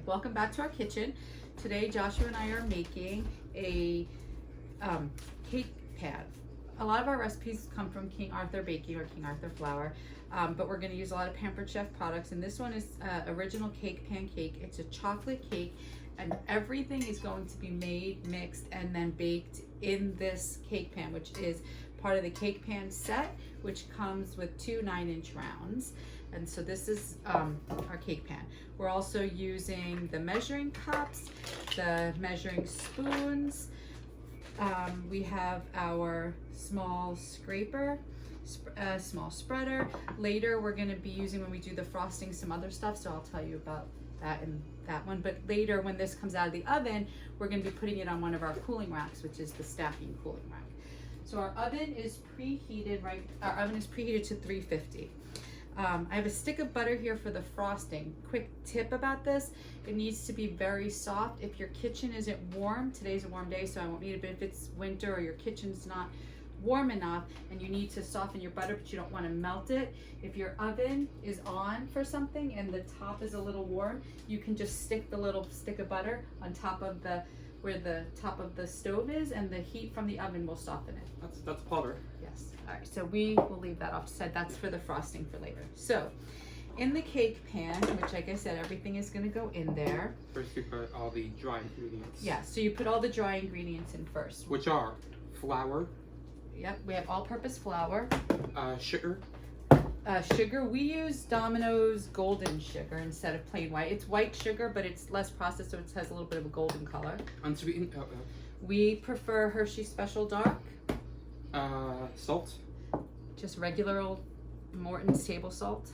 welcome back to our kitchen. Today Joshua and I are making a cake pan. A lot of our recipes come from King Arthur Baking or King Arthur Flour, but we're going to use a lot of Pampered Chef products, and this one is original cake pancake. It's a chocolate cake, and everything is going to be made, mixed, and then baked in this cake pan, which is part of the cake pan set, which comes with two 9-inch rounds. And so this is our cake pan. We're also using the measuring cups, the measuring spoons. We have our small scraper, small spreader. Later we're going to be using, when we do the frosting, some other stuff, so I'll tell you about that in that one. But later, when this comes out of the oven, we're going to be putting it on one of our cooling racks, which is the stacking cooling rack. So our oven is preheated, our oven is preheated to 350. I have a stick of butter here for the frosting. Quick tip about this, it needs to be very soft. If your kitchen isn't warm, today's a warm day, so I won't need it, but if it's winter or your kitchen's not warm enough and you need to soften your butter but you don't want to melt it, if your oven is on for something and the top is a little warm, you can just stick the little stick of butter on top of where the top of the stove is, and the heat from the oven will soften it. That's butter. Yes. All right, so we will leave that off to the side. That's for the frosting for later. So in the cake pan, which like I said, everything is going to go in there. First you put all the dry ingredients. Yeah, so you put all the dry ingredients in first. Which are flour. Yep, we have all-purpose flour. Sugar. Sugar, we use Domino's golden sugar instead of plain white. It's white sugar, but it's less processed, so it has a little bit of a golden color. Unsweetened. We prefer Hershey Special Dark. Salt. Just regular old Morton's table salt.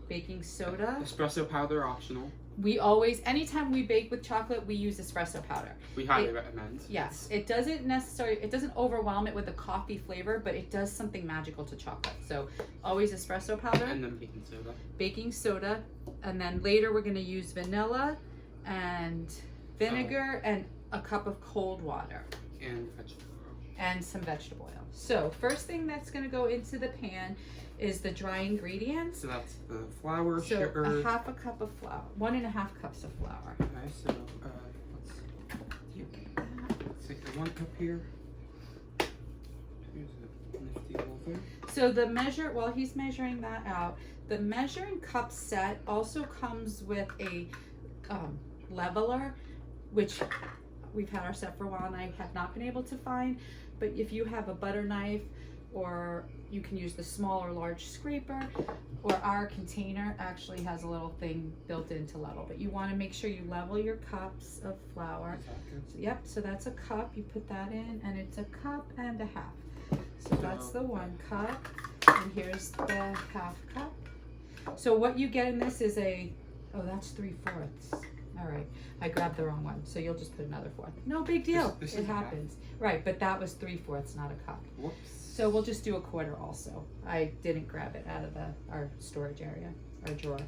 Baking soda. Espresso powder optional. We always, anytime we bake with chocolate, we use espresso powder. We highly recommend. Yes, it doesn't overwhelm it with a coffee flavor, but it does something magical to chocolate. So always espresso powder. And then baking soda. Baking soda, and then later we're going to use vanilla and vinegar and a cup of cold water. And vegetable oil. And some vegetable oil. So first thing that's going to go into the pan is the dry ingredients. So that's the flour, so sugar. a half a cup of flour, 1.5 cups of flour. Okay, so let's take the 1 cup here. Here's a nifty little thing. So the while he's measuring that out, the measuring cup set also comes with a leveler, which we've had our set for a while and I have not been able to find. But if you have a butter knife, or you can use the small or large scraper, or our container actually has a little thing built in to level. But you want to make sure you level your cups of flour. So, yep, so that's a cup. You put that in, and it's a cup and a half. So that's the 1 cup, and here's the half cup. So what you get in this is that's 3/4. All right, I grabbed the wrong one, so you'll just put another 4th. No big deal, it happens. Right, but that was 3/4, not a cup. Whoops. So we'll just do a 1/4 also. I didn't grab it out of our storage area, our drawer.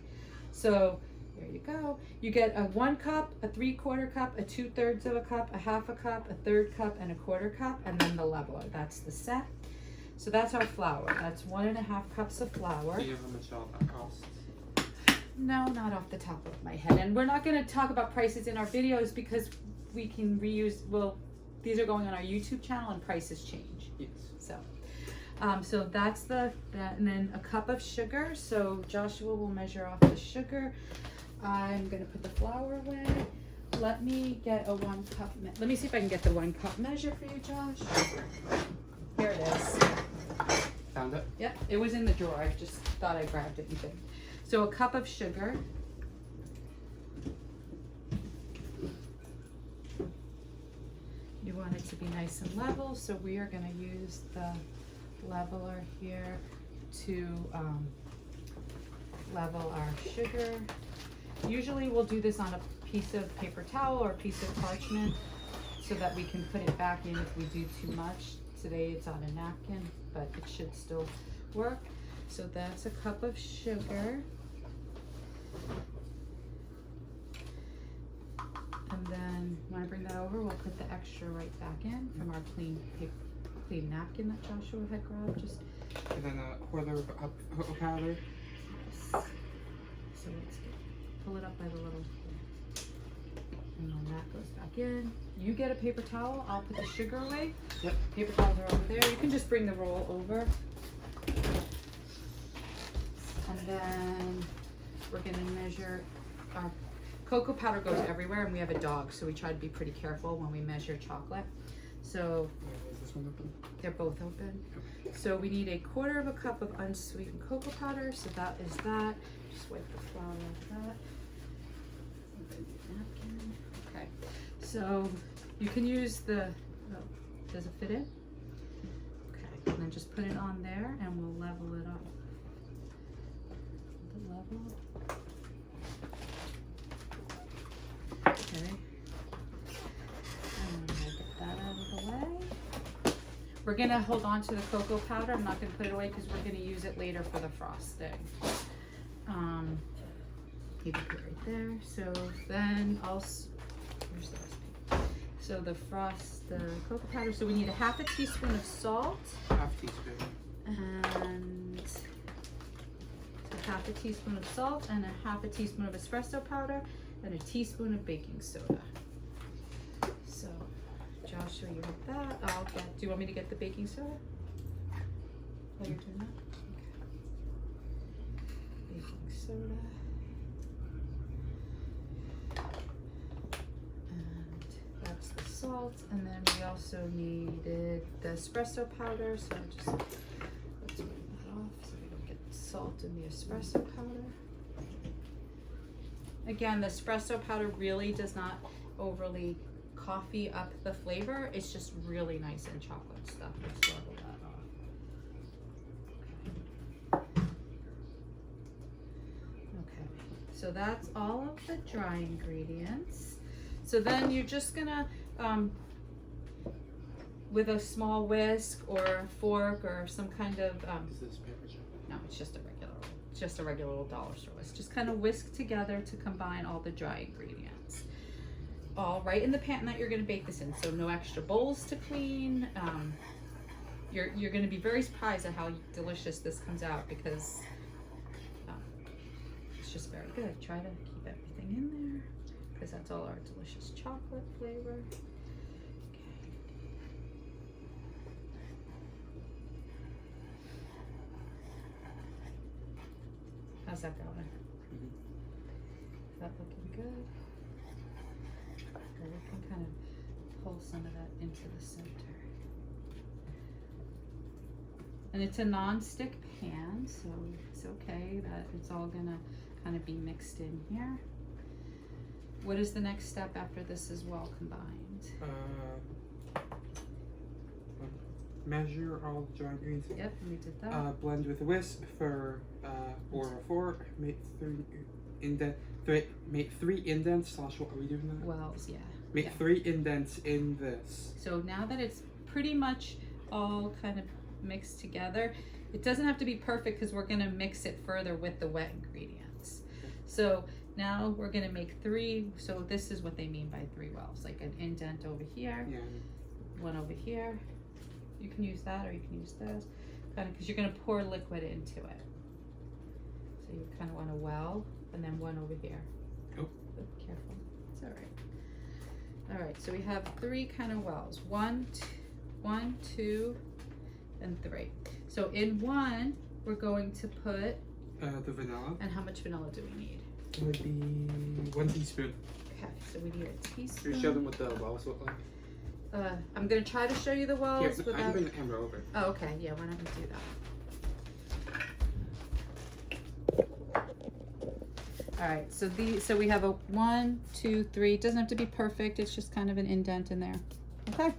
So there you go. You get a 1 cup, a 3/4 cup, a 2/3 of a cup, a half a cup, a 1/3 cup, and a 1/4 cup, and then the leveler. That's the set. So that's our flour. That's 1.5 cups of flour. Do you know how much all that costs? No, not off the top of my head. And we're not going to talk about prices in our videos because we can reuse, these are going on our YouTube channel and prices change. Yes. So that's that, and then a cup of sugar. So Joshua will measure off the sugar. I'm going to put the flour away. Let me get a 1 cup. Let me see if I can get the 1 cup measure for you, Josh. Here it is. Found it? Yep, it was in the drawer. I just thought I grabbed it and didn't. So a cup of sugar. You want it to be nice and level, so we are going to use the leveler here to level our sugar. Usually we'll do this on a piece of paper towel or a piece of parchment so that we can put it back in if we do too much. Today it's on a napkin, but it should still work. So that's a cup of sugar. And then when I bring that over, we'll put the extra right back in from our clean napkin that Joshua had grabbed. Just And then a 1/4 cup of cocoa powder. So let's get pull it up by the little, and then that goes back in. You get a paper towel, I'll put the sugar away. Yep. Paper towels are over there. You can just bring the roll over. And then we're gonna measure our cocoa powder goes everywhere, and we have a dog, so we try to be pretty careful when we measure chocolate. So Is this one open? they're both open. So we need 1/4 cup of unsweetened cocoa powder. So that is that. Just wipe the flour off that. Napkin. Okay. So you can use the. Oh, does it fit in? Okay. And then just put it on there, and we'll level it up. The level. Okay. And we'll get that out of the way. We're gonna hold on to the cocoa powder. I'm not gonna put it away because we're gonna use it later for the frosting. You can put it right there. So then where's the recipe? So the cocoa powder. So we need 1/2 teaspoon of salt. 1/2 teaspoon. And so 1/2 teaspoon of salt and 1/2 teaspoon of espresso powder and 1 teaspoon of baking soda. So Joshua, you have that. I'll get, do you want me to get the baking soda? While you're doing that? Okay. Baking soda. And that's the salt. And then we also needed the espresso powder. So just let's move that off so we don't get salt in the espresso powder. Again, the espresso powder really does not overly coffee up the flavor. It's just really nice in chocolate stuff. Let's level that off. Okay, so that's all of the dry ingredients. So then you're just gonna, with a small whisk or a fork or some kind of, Is this paper chocolate? no, it's just a regular little dollar store whisk. Just kind of whisk together to combine all the dry ingredients. All right in the pan that you're going to bake this in, so no extra bowls to clean. You're going to be very surprised at how delicious this comes out because it's just very good. Try to keep everything in there because that's all our delicious chocolate flavor. How's that going? Is that looking good? Or we can kind of pull some of that into the center. And it's a non-stick pan, so it's okay that it's all gonna kind of be mixed in here. What is the next step after this is well combined? Measure all the dry ingredients. Yep, we did that. Blend with a whisk for or a fork. Make 3 indents. Slash, what are we doing now? Wells, yeah. Make yeah. 3 indents in this. So now that it's pretty much all kind of mixed together, it doesn't have to be perfect because we're gonna mix it further with the wet ingredients. So now we're gonna make 3, so this is what they mean by 3 wells, like an indent over here, Yeah. one over here. You can use that or you can use this, kind of, because you're gonna pour liquid into it. So you kind of want a well, and then one over here. Oh. But careful, it's all right. All right, so we have 3 kind of wells. 1, 2, and 3. So in 1, we're going to put The vanilla. and how much vanilla do we need? It would be 1 teaspoon. Okay, so we need a teaspoon. Can you show them what the wells look like? I'm gonna try to show you the wells Here, I without. can bring the camera over. Oh, okay. Yeah, why don't we do that? All right. So we have a 1, 2, 3. It doesn't have to be perfect. It's just kind of an indent in there. Okay.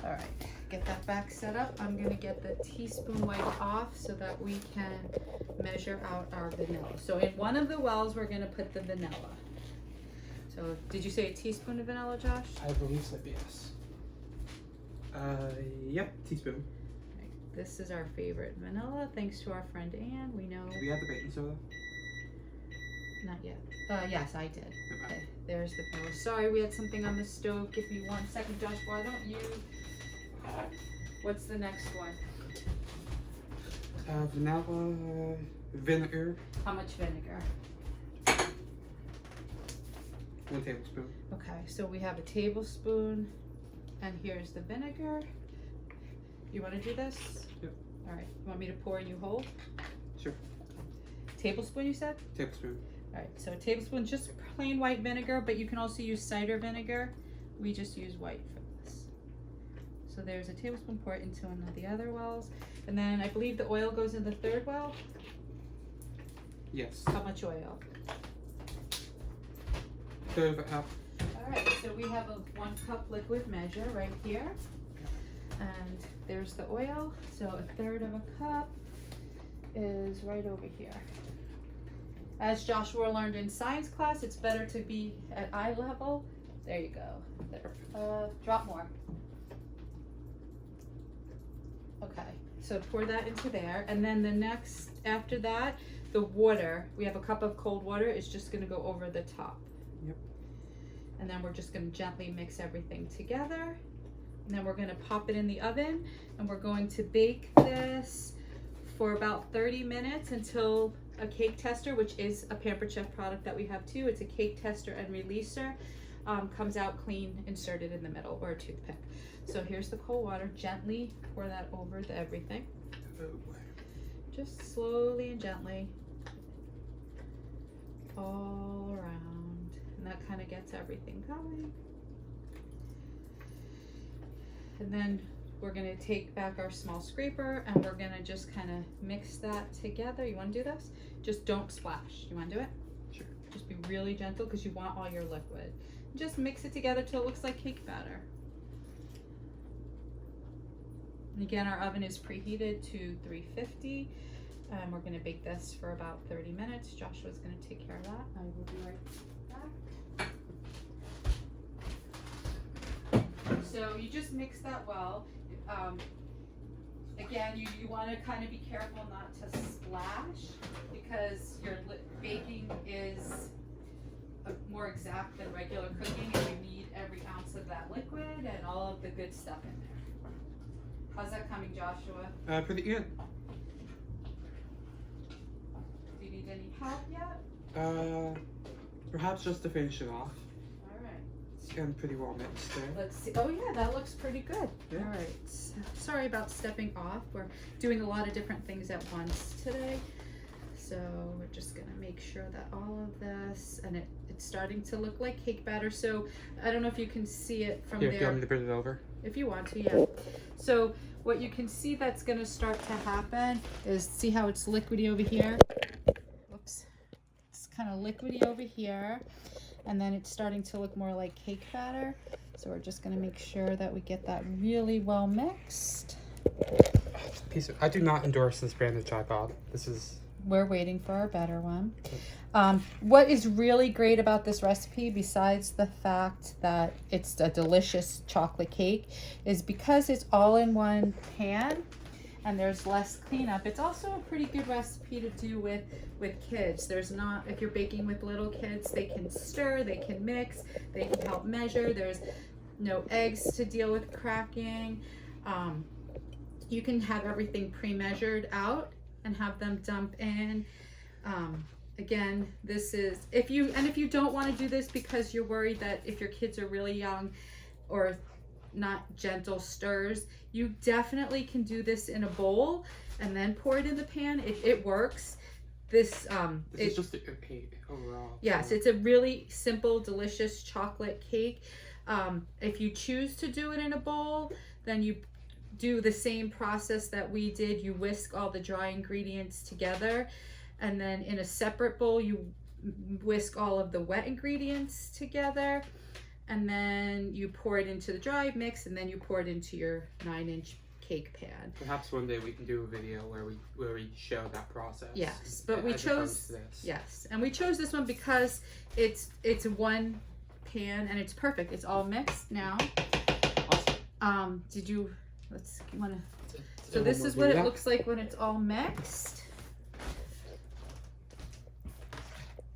All right. Get that back set up. I'm gonna get the teaspoon wipe off so that we can measure out our vanilla. So in one of the wells, we're gonna put the vanilla. So did you say a teaspoon of vanilla, Josh? I believe so, yes. Yep, teaspoon. Right. This is our favorite vanilla, thanks to our friend Anne. We know. Do we have the baking soda? Not yet. Yes, I did. Okay. Okay, there's the vanilla. Sorry, we had something on the stove. Give me 1 second, Josh. Why don't you? What's the next one? Vanilla, vinegar. How much vinegar? 1 tablespoon. Okay, so we have a tablespoon, and here's the vinegar. You want to do this? Yep. All right. You want me to pour and you hold? Sure. Tablespoon, you said? Tablespoon. All right. So a tablespoon, just plain white vinegar, but you can also use cider vinegar. We just use white for this. So there's a tablespoon. Pour it into one of the other wells, and then I believe the oil goes in the third well. Yes. How much oil? 1/3 of a cup. All right, so we have a 1 cup liquid measure right here. And there's the oil. So 1/3 of a cup is right over here. As Joshua learned in science class, it's better to be at eye level. There you go. There. Drop more. Okay, so pour that into there. And then the next, after that, the water, we have a cup of cold water, is just gonna go over the top. Yep. And then we're just gonna gently mix everything together. And then we're gonna pop it in the oven, and we're going to bake this for about 30 minutes until a cake tester, which is a Pampered Chef product that we have too. It's a cake tester and releaser. Comes out clean, inserted in the middle, or a toothpick. So here's the cold water. Gently pour that over the everything. Oh boy. Just slowly and gently all around, and that kind of gets everything going. And then we're gonna take back our small scraper, and we're gonna just kind of mix that together. You want to do this? Just don't splash. You want to do it? Sure. Just be really gentle because you want all your liquid. Just mix it together till it looks like cake batter. And again, our oven is preheated to 350, and we're going to bake this for about 30 minutes. Joshua's going to take care of that. I will be right back. So you just mix that well. Again, you want to kind of be careful not to splash, because your baking is more exact than regular cooking, and you need every ounce of that liquid and all of the good stuff in there. How's that coming, Joshua? Pretty good. Do you need any help yet? Perhaps just to finish it off. All right. It's getting pretty well mixed there. Let's see. Oh yeah, that looks pretty good. Yeah. All right. Sorry about stepping off. We're doing a lot of different things at once today. So we're just gonna make sure that all of this, and it's starting to look like cake batter. So I don't know if you can see it from Here, there. do you want me to bring it over? If you want to, yeah. So what you can see that's gonna start to happen is, see how it's liquidy over here? Whoops. It's kind of liquidy over here, and then it's starting to look more like cake batter. So we're just gonna make sure that we get that really well mixed. I do not endorse this brand of tripod. This is... We're waiting for our better one. What is really great about this recipe, besides the fact that it's a delicious chocolate cake, is because it's all in one pan and there's less cleanup. It's also a pretty good recipe to do with kids. There's not, if you're baking with little kids, they can stir, they can mix, they can help measure. There's no eggs to deal with cracking. You can have everything pre-measured out and have them dump in. Again, this is, if you don't want to do this because you're worried that if your kids are really young or not gentle stirs, you definitely can do this in a bowl and then pour it in the pan. It works. This is just a cake overall. Yes, so. it's a really simple, delicious chocolate cake. If you choose to do it in a bowl, then you do the same process that we did. You whisk all the dry ingredients together, and then in a separate bowl you whisk all of the wet ingredients together, and then you pour it into the dry mix, and then you pour it into your 9-inch cake pan. Perhaps one day we can do a video where we show that process. Yes, but we as it comes chose to this. yes, and we chose this one because it's one pan and it's perfect. It's all mixed now. Awesome. Did you? You want to? So this is what it looks like when it's all mixed.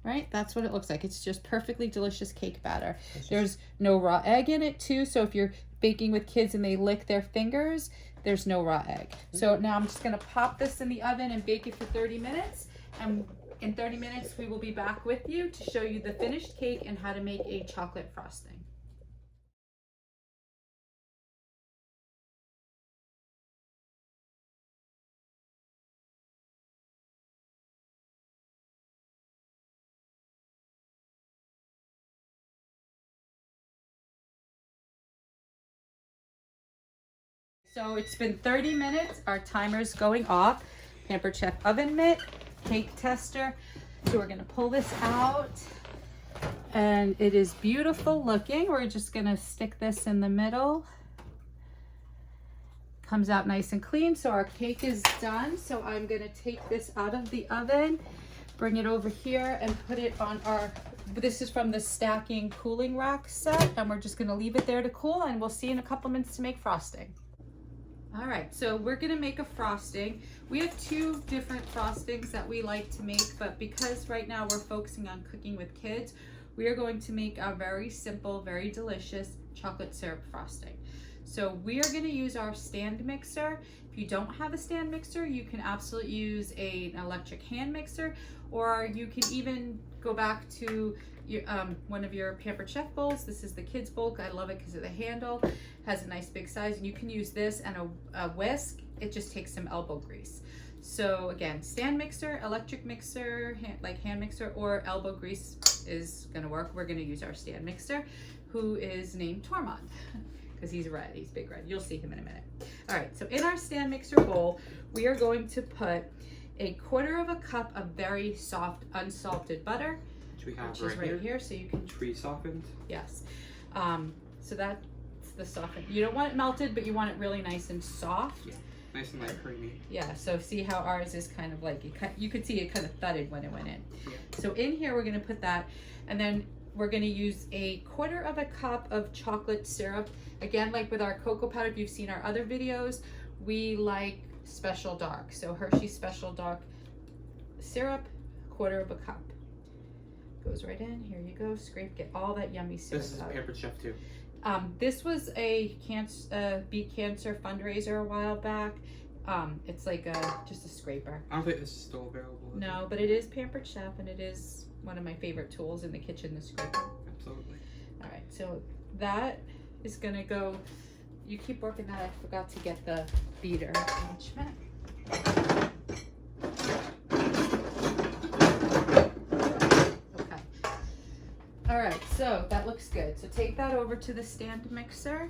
Right? That's what it looks like. It's just perfectly delicious cake batter. There's no raw egg in it too. So if you're baking with kids and they lick their fingers, there's no raw egg. So now I'm just going to pop this in the oven and bake it for 30 minutes. And In 30 minutes, we will be back with you to show you the finished cake and how to make a chocolate frosting. So it's been 30 minutes. Our timer's going off. Pampered Chef oven mitt, cake tester. So we're gonna pull this out and it is beautiful looking. We're just gonna stick this in the middle. Comes out nice and clean. So our cake is done. So I'm gonna take this out of the oven, bring it over here and put it on our, this is from the stacking cooling rack set, and we're just gonna leave it there to cool, and we'll see in a couple minutes to make frosting. All right, so we're gonna make a frosting. We have two different frostings that we like to make, but because right now we're focusing on cooking with kids, we are going to make a very simple, very delicious chocolate syrup frosting. So we are gonna use our stand mixer. If you don't have a stand mixer, you can absolutely use an electric hand mixer, or you can even go back to your, one of your Pampered Chef bowls. This is the kids bowl. I love it because of the handle. Has a nice big size, and you can use this and a whisk. It just takes some elbow grease. So again, stand mixer, electric mixer, hand mixer, or elbow grease is gonna work. We're gonna use our stand mixer, who is named Tormund because he's red, he's big red. You'll see him in a minute. All right, so in our stand mixer bowl, we are going to put 1/4 cup of very soft, unsalted butter, Which we have which is right here, so you can, pre-softened. yes. So that's the softened. You don't want it melted, but you want it really nice and soft. Yeah, nice and like creamy. Yeah, so see how ours is kind of like, you could see it kind of thudded when it went in. Yeah. So in here, we're gonna put that, and then we're gonna use 1/4 cup of chocolate syrup. Again, like with our cocoa powder, if you've seen our other videos, we like Special Dark. So Hershey Special Dark syrup, 1/4 cup. Goes right in, here you go, scrape, get all that yummy syrup This is out. Pampered Chef too. This was a Beat Cancer fundraiser a while back. It's like just a scraper. I don't think this is still available. No, but it is Pampered Chef, and it is one of my favorite tools in the kitchen, the scraper. Absolutely. All right, so that is gonna go, you keep working that. I forgot to get the beater attachment. Okay. All right, so that looks good. So take that over to the stand mixer,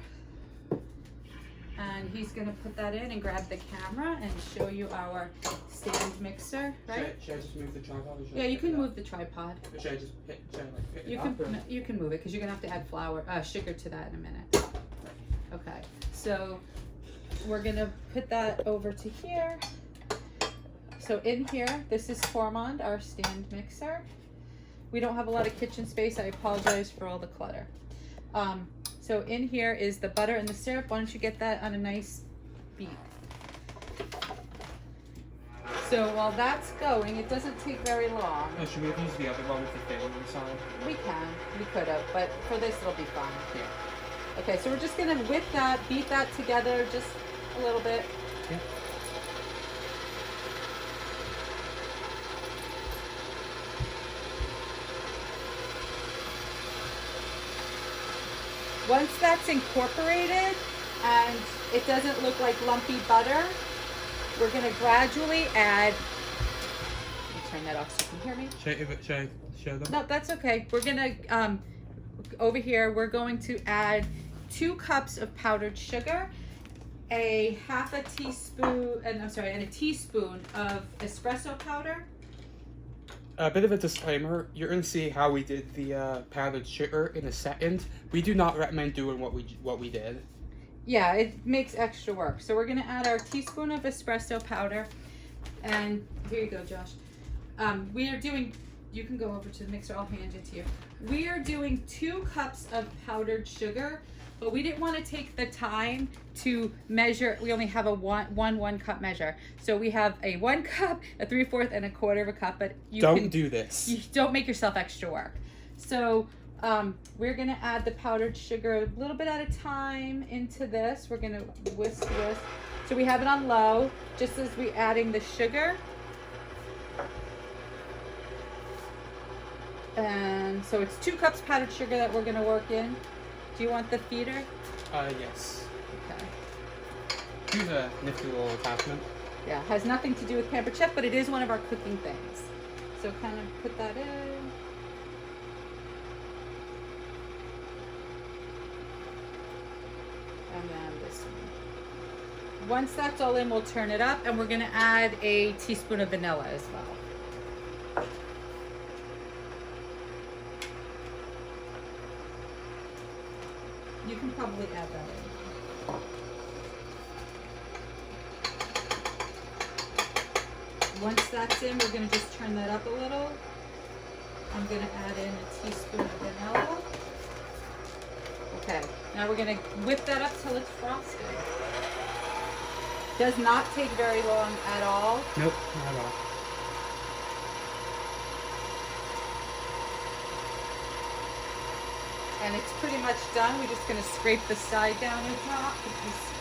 and he's gonna put that in and grab the camera and show you our stand mixer, right? Should I just move the tripod? Or should Yeah, I you pick can it move the tripod. up? Or should I just pick, should I like pick You it can up? Or? no, you can move it because you're gonna have to add sugar to that in a minute. Okay, so we're gonna put that over to here. So in here, this is Tormund, our stand mixer. We don't have a lot of kitchen space. I apologize for all the clutter. So in here is the butter and the syrup. Why don't you get that on a nice beat? So while that's going, it doesn't take very long. Oh, should we have used the other one with the thing on the side? We could have, but for this it'll be fine. Yeah. Okay, so we're just gonna whip that, beat that together just a little bit. Yeah. Once that's incorporated and it doesn't look like lumpy butter, we're gonna gradually add, let me turn that off so you can hear me. Should I show them? No, that's okay. We're gonna, over here, we're going to add 2 cups of powdered sugar, a teaspoon and a teaspoon of espresso powder. A bit of a disclaimer, you're going to see how we did the powdered sugar in a second. We do not recommend doing what we did. Yeah, it makes extra work. So we're gonna add our teaspoon of espresso powder, and here you go, Josh. We are doing, you can go over to the mixer, I'll hand it to you. We are doing 2 cups of powdered sugar, but we didn't want to take the time to measure. We only have a one cup measure. So we have a 1 cup, a 3/4, and a 1/4 cup, but you Don't do this. You don't make yourself extra work. So we're gonna add the powdered sugar a little bit at a time into this. We're gonna whisk this. So we have it on low, just as we adding the sugar. And so it's 2 cups powdered sugar that we're gonna work in. Do you want the feeder? Yes. Okay. Here's a nifty little attachment. Yeah, has nothing to do with Pampered Chef, but it is one of our cooking things. So kind of put that in. And then this one. Once that's all in, we'll turn it up, and we're gonna add a teaspoon of vanilla as well. You can probably add that in. Once that's in, we're gonna just turn that up a little. I'm gonna add in a teaspoon of vanilla. Okay, now we're gonna whip that up till it's frosted. Does not take very long at all. Nope, not at all. And it's pretty much done. We're just gonna scrape the side down the top because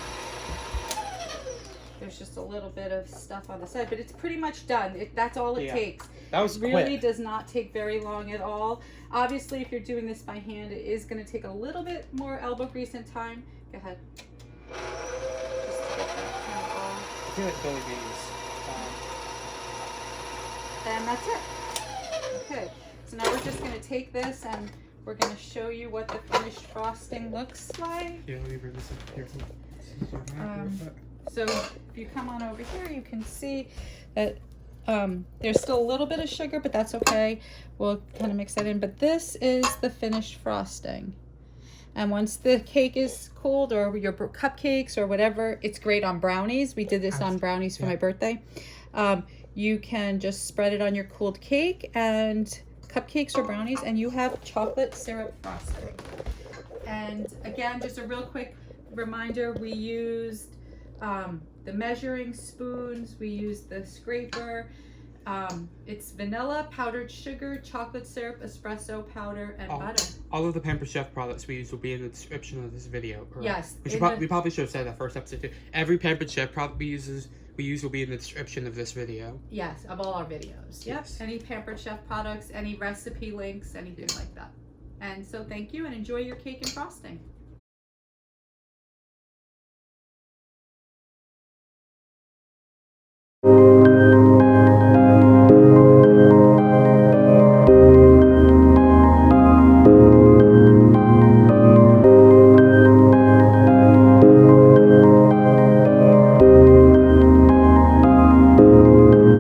there's just a little bit of stuff on the side, but it's pretty much done. That's all it Yeah. takes. That was It really quick. does not take very long at all. Obviously, if you're doing this by hand, it is going to take a little bit more elbow grease and time. Go ahead. Just to get that kind of all. I feel like Billy Mays. And that's it. Okay, so now we're just going to take this and we're going to show you what the finished frosting looks like. Yeah, let me bring this up here. So if you come on over here, you can see that there's still a little bit of sugar, but that's okay. We'll kind of mix that in. But this is the finished frosting. And once the cake is cooled, or your cupcakes or whatever, it's great on brownies. We did this on brownies for my birthday. You can just spread it on your cooled cake and cupcakes or brownies, and you have chocolate syrup frosting. And again, just a real quick reminder, we used the measuring spoons, we used the scraper. It's vanilla, powdered sugar, chocolate syrup, espresso powder, and butter. All of the Pampered Chef products we use will be in the description of this video. Correct? Yes. We probably should have said that first episode too. Every Pampered Chef product we use will be in the description of this video. Yes, of all our videos. Yep. Yes. Any Pampered Chef products, any recipe links, anything like that. And so thank you, and enjoy your cake and frosting.